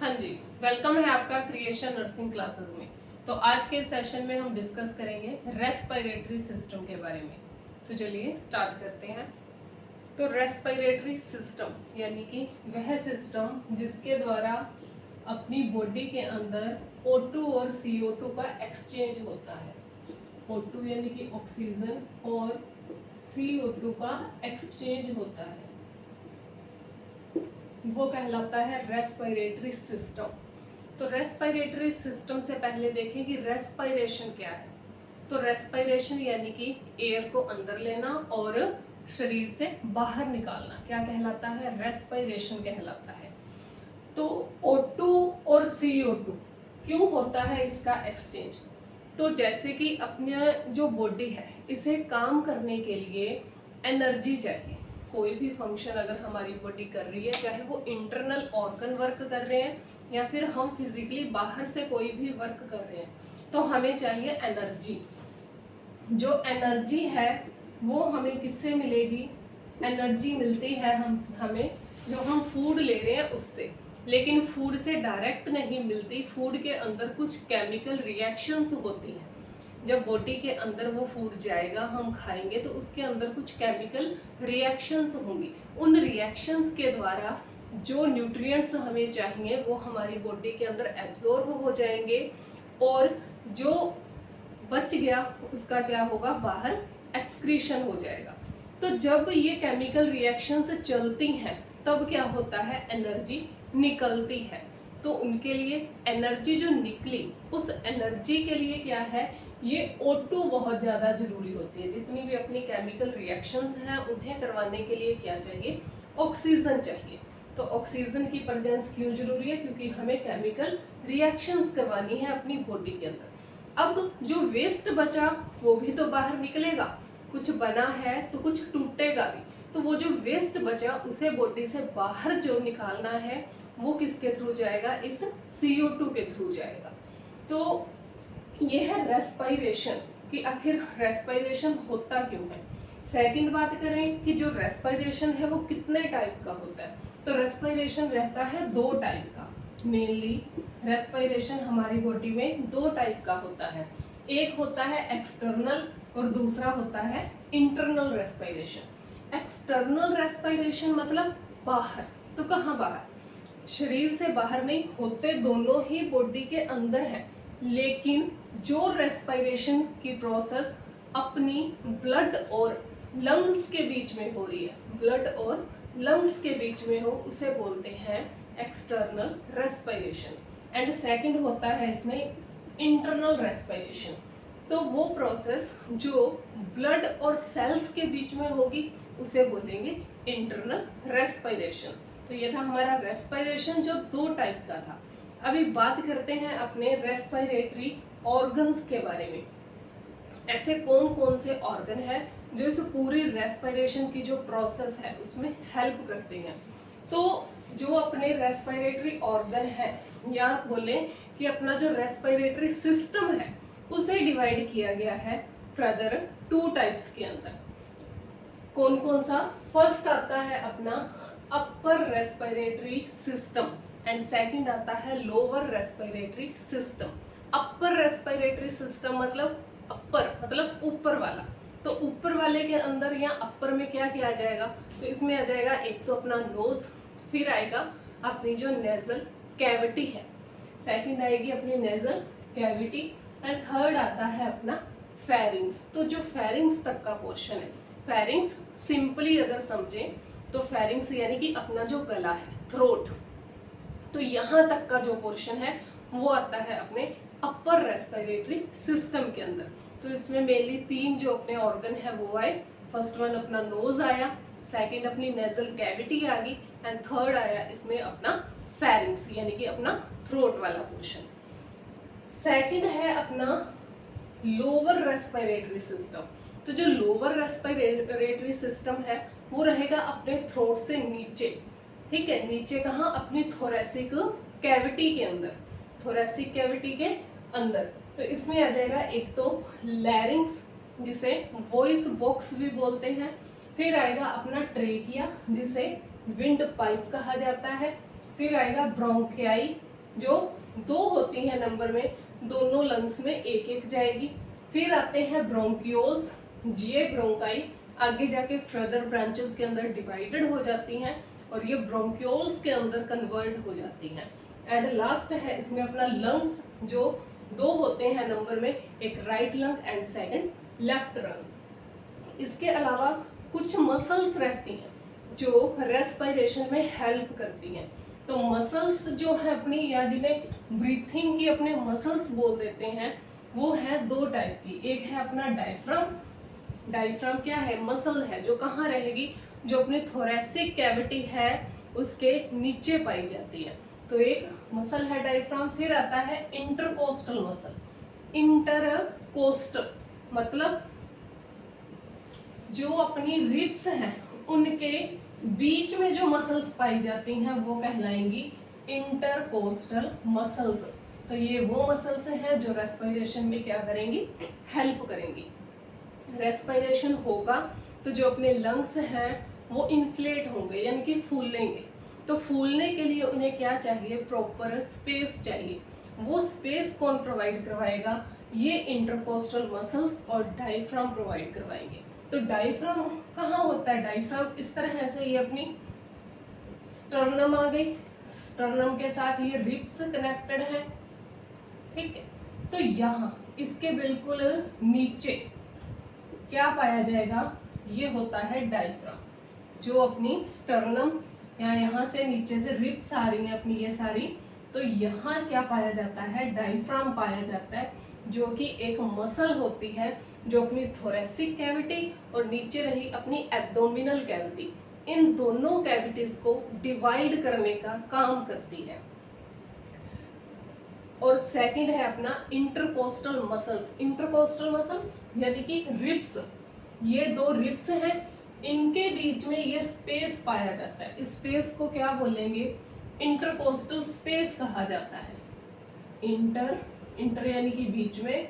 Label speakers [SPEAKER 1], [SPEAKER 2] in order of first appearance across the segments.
[SPEAKER 1] हाँ जी, वेलकम है आपका क्रिएशन नर्सिंग क्लासेस में। तो आज के सेशन में हम डिस्कस करेंगे रेस्पिरेटरी सिस्टम के बारे में। तो चलिए स्टार्ट करते हैं। तो रेस्पिरेटरी सिस्टम यानी कि वह सिस्टम जिसके द्वारा अपनी बॉडी के अंदर O2 और CO2 का एक्सचेंज होता है। O2 यानी कि ऑक्सीजन और CO2 का एक्सचेंज होता है, वो कहलाता है रेस्पिरेटरी सिस्टम। तो रेस्पिरेटरी सिस्टम से पहले देखें कि रेस्पिरेशन क्या है। तो रेस्पिरेशन यानी कि एयर को अंदर लेना और शरीर से बाहर निकालना क्या कहलाता है? रेस्पिरेशन कहलाता है। तो O2 और CO2 क्यों होता है इसका एक्सचेंज? तो जैसे कि अपने जो बॉडी है इसे काम करने के लिए एनर्जी चाहिए। कोई भी फंक्शन अगर हमारी बॉडी कर रही है, चाहे वो इंटरनल ऑर्गन वर्क कर रहे हैं या फिर हम फिजिकली बाहर से कोई भी वर्क कर रहे हैं, तो हमें चाहिए एनर्जी। जो एनर्जी है वो हमें किससे मिलेगी? एनर्जी मिलती है हमें जो हम फूड ले रहे हैं उससे, लेकिन फूड से डायरेक्ट नहीं मिलती। फूड के अंदर कुछ केमिकल रिएक्शंस होती हैं। जब बॉडी के अंदर वो फूड जाएगा, हम खाएंगे, तो उसके अंदर कुछ केमिकल रिएक्शंस होंगी। उन रिएक्शंस के द्वारा जो न्यूट्रिएंट्स हमें चाहिए वो हमारी बॉडी के अंदर एब्जॉर्ब हो जाएंगे और जो बच गया उसका क्या होगा? बाहर एक्सक्रीशन हो जाएगा। तो जब ये केमिकल रिएक्शंस चलती हैं तब क्या होता है? एनर्जी निकलती है। तो उनके लिए एनर्जी जो निकली, उस एनर्जी के लिए क्या है? ये O2 बहुत ज़्यादा जरूरी होती है। जितनी भी अपनी केमिकल रिएक्शंस हैं उन्हें करवाने के लिए क्या चाहिए? ऑक्सीजन चाहिए। तो ऑक्सीजन की प्रेजेंस क्यों जरूरी है? क्योंकि हमें केमिकल रिएक्शंस करवानी है अपनी बॉडी के अंदर। अब जो वेस्ट बचा वो भी तो बाहर निकलेगा। कुछ बना है तो कुछ टूटेगा भी। तो वो जो वेस्ट बचा उसे बॉडी से बाहर जो निकालना है वो किसके थ्रू जाएगा? इस CO2 के थ्रू जाएगा। तो ये है रेस्पिरेशन कि आखिर रेस्पिरेशन होता क्यों है। सेकंड बात करें कि जो रेस्पिरेशन है वो कितने टाइप का होता है। तो रेस्पिरेशन रहता है दो टाइप का। मेनली रेस्पिरेशन हमारी बॉडी में दो टाइप का होता है। एक होता है एक्सटर्नल और दूसरा होता है इंटरनल रेस्पिरेशन। एक्सटर्नल रेस्पिरेशन मतलब बाहर। तो कहाँ बाहर? शरीर से बाहर नहीं, होते दोनों ही बॉडी के अंदर है, लेकिन जो रेस्पिरेशन की प्रोसेस अपनी ब्लड और लंग्स के बीच में हो रही है, ब्लड और लंग्स के बीच में हो, उसे बोलते हैं एक्सटर्नल रेस्पिरेशन। एंड सेकंड होता है इसमें इंटरनल रेस्पिरेशन। तो वो प्रोसेस जो ब्लड और सेल्स के बीच में होगी उसे बोलेंगे इंटरनल रेस्पिरेशन। तो ये था हमारा रेस्पिरेशन जो दो टाइप का था। अभी बात करते हैं अपने रेस्पिरेटरी ऑर्गन्स के बारे में। ऐसे कौन कौन से ऑर्गन है जो इस पूरी रेस्पिरेशन की जो प्रोसेस है उसमें हेल्प करते हैं। तो जो अपने रेस्पिरेटरी ऑर्गन है, या बोले कि अपना जो रेस्पिरेटरी सिस्टम है उसे डिवाइड किया गया है फर्दर टू टाइप्स के अंदर। कौन कौन सा? फर्स्ट आता है अपना upper respiratory system and second आता है lower respiratory system. Upper respiratory system मतलब अपर मतलब ऊपर वाला। तो ऊपर वाले के अंदर या अपर में क्या किया जाएगा? तो इसमें आ जाएगा एक तो अपना नोज, फिर आएगा अपनी जो नेजल कैविटी है, सेकंड आएगी अपनी नेजल कैविटी एंड थर्ड आता है अपना फेरिंग्स। तो जो फेरिंग्स तक का पोर्शन है, फेरिंग्स सिंपली अगर समझें तो फेरिंग्स यानी कि अपना जो गला है, थ्रोट, तो यहाँ तक का जो पोर्शन है वो आता है अपने अपर रेस्पिरेटरी सिस्टम के अंदर। तो इसमें मेनली तीन जो अपने ऑर्गन है वो आए। फर्स्ट वन अपना नोज आया, सेकंड अपनी नेजल कैविटी आ गई एंड थर्ड आया इसमें अपना फेरिंग्स यानी कि अपना थ्रोट वाला पोर्शन। सेकंड है अपना लोअर रेस्पिरेटरी सिस्टम। तो जो लोअर रेस्पिरेटरी सिस्टम है वो रहेगा अपने थ्रोट से नीचे। ठीक है, नीचे कहाँ? अपनी थोरेसिक कैविटी के अंदर, थोरेसिक कैविटी के अंदर। तो इसमें आ जाएगा एक तो लैरिंग्स जिसे वॉइस बॉक्स भी बोलते हैं, फिर आएगा अपना ट्रेकिया जिसे विंड पाइप कहा जाता है, फिर आएगा ब्रोंकियाई जो 2 होती है नंबर में, दोनों लंग्स में एक एक जाएगी। फिर आते हैं ब्रोंक्यूल्स, ये ब्रोंकाई आगे जाके फर्दर ब्रांचेस के अंदर डिवाइडेड हो जाती हैं और ये ब्रोंक्यूल्स के अंदर कन्वर्ट हो जाती हैं। एंड लास्ट है इसमें अपना लंग्स, जो 2 होते हैं नंबर में, एक right lung and second left lung. इसके अलावा कुछ मसल्स रहती हैं जो रेस्पिरेशन में हेल्प करती हैं। तो मसल्स जो है अपनी, या जिन्हें ब्रीथिंग की अपने मसल्स बोल देते हैं, वो है 2 टाइप की। एक है अपना डायफ्राम। डायफ्राम क्या है? मसल है जो कहाँ रहेगी, जो अपनी थोरेसिक कैविटी है उसके नीचे पाई जाती है। तो एक मसल है डायफ्राम। फिर आता है इंटरकोस्टल मसल। इंटरकोस्टल मतलब जो अपनी रिब्स हैं उनके बीच में जो मसल्स पाई जाती हैं वो कहलाएंगी इंटरकोस्टल मसल्स। तो ये वो मसल्स हैं जो रेस्पिरेशन में क्या करेंगी? हेल्प करेंगी। रेस्पिरेशन होगा तो जो अपने लंग्स हैं वो इन्फ्लेट होंगे, यानी कि फूलेंगे। तो फूलने के लिए उन्हें क्या चाहिए? प्रॉपर स्पेस चाहिए। वो स्पेस कौन प्रोवाइड करवाएगा? ये इंटरकोस्टल मसल्स और डायफ्राम प्रोवाइड करवाएंगे। तो डायफ्राम कहाँ होता है? डायफ्राम इस तरह से ये अपनी स्टर्नम आ गई, स्टर्नम के साथ ये रिब्स कनेक्टेड है, ठीक है। तो यहाँ इसके बिल्कुल नीचे क्या पाया जाएगा? ये होता है डायफ्राम, जो अपनी स्टर्नम या यहाँ से नीचे से रिब्स आ रही हैं अपनी ये सारी, तो यहाँ क्या पाया जाता है? डायफ्राम पाया जाता है, जो कि एक मसल होती है जो अपनी थोरेसिक कैविटी और नीचे रही अपनी एब्डोमिनल कैविटी, इन दोनों कैविटीज को डिवाइड करने का काम करती है। और सेकंड है अपना इंटरकोस्टल मसल्स। इंटरकोस्टल मसल्स यानी कि रिब्स, ये 2 रिब्स हैं, इनके बीच में ये स्पेस पाया जाता है। इस स्पेस को क्या बोलेंगे? इंटरकोस्टल स्पेस कहा जाता है। इंटर यानी कि बीच में,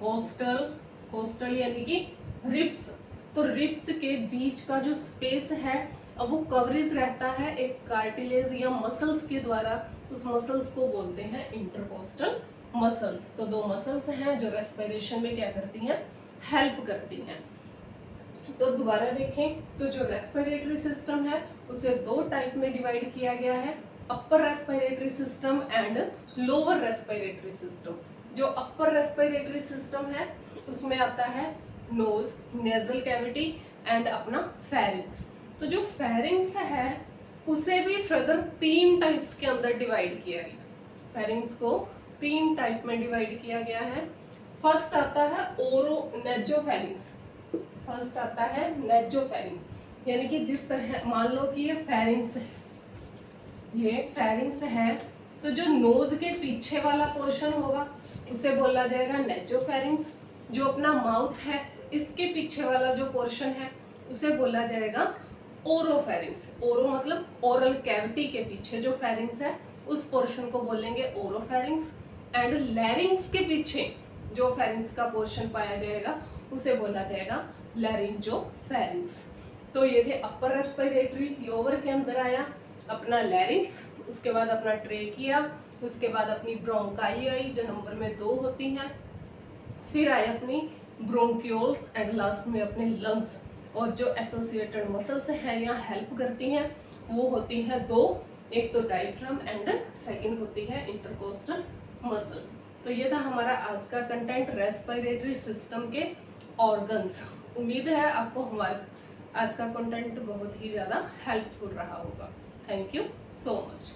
[SPEAKER 1] कोस्टल यानी कि रिब्स। तो रिब्स के बीच का जो स्पेस है, अब वो कवरेज रहता है एक कार्टिलेज या मसल्स के द्वारा। उस मसल्स को बोलते हैं इंटरकोस्टल मसल्स। तो 2 मसल्स हैं जो रेस्पिरेशन में क्या करती हैं? हेल्प करती हैं। तो दोबारा देखें तो जो रेस्पिरेटरी सिस्टम है उसे 2 टाइप में डिवाइड किया गया है, upper respiratory system and lower respiratory system. जो अपर रेस्पिरेटरी सिस्टम है उसमें आता है नोज, नेजल कैविटी एंड अपना फेरिंक्स। तो जो फेरिंक्स है उसे भी फर्दर 3 टाइप्स के अंदर डिवाइड किया गया। फेरिंक्स को 3 टाइप में डिवाइड किया गया है। फर्स्ट आता है नेजोफेरिंक्स। फर्स्ट आता है नेजोफेरिंक्स, यानी कि जिस तरह मान लो कि ये फेरिंक्स है, ये फेरिंक्स है, तो जो नोज के पीछे वाला पोर्शन होगा उसे बोला जाएगा नेजोफेरिंक्स। जो अपना माउथ है इसके पीछे वाला जो पोर्शन है उसे बोला जाएगा ओरोफेरिंक्स। ओरो मतलब ओरल कैविटी के पीछे जो फेरिंक्स है उस पोर्शन को बोलेंगे ओरोफेरिंक्स। एंड लैरिंग्स के पीछे जो फेरिंक्स का पोर्शन पाया जाएगा उसे बोला जाएगा लैरिंजोफेरिंक्स। तो ये थे अपर रेस्पिरेटरी। लोअर के अंदर आया अपना लैरिंग्स, उसके बाद अपना ट्रेकिया, उसके बाद अपनी ब्रोंकाई आई जो नंबर में 2 होती हैं, फिर आए अपनी ब्रोंक्यूल्स एंड लास्ट में अपने लंग्स। और जो एसोसिएटेड मसल्स हैं या हेल्प करती हैं वो होती हैं 2, एक तो डायफ्राम एंड सेकंड होती है इंटरकोस्टल मसल। तो ये था हमारा आज का कंटेंट, रेस्पिरेटरी सिस्टम के ऑर्गन्स। उम्मीद है आपको हमारा आज का कंटेंट बहुत ही ज़्यादा हेल्पफुल रहा होगा। Thank you so much.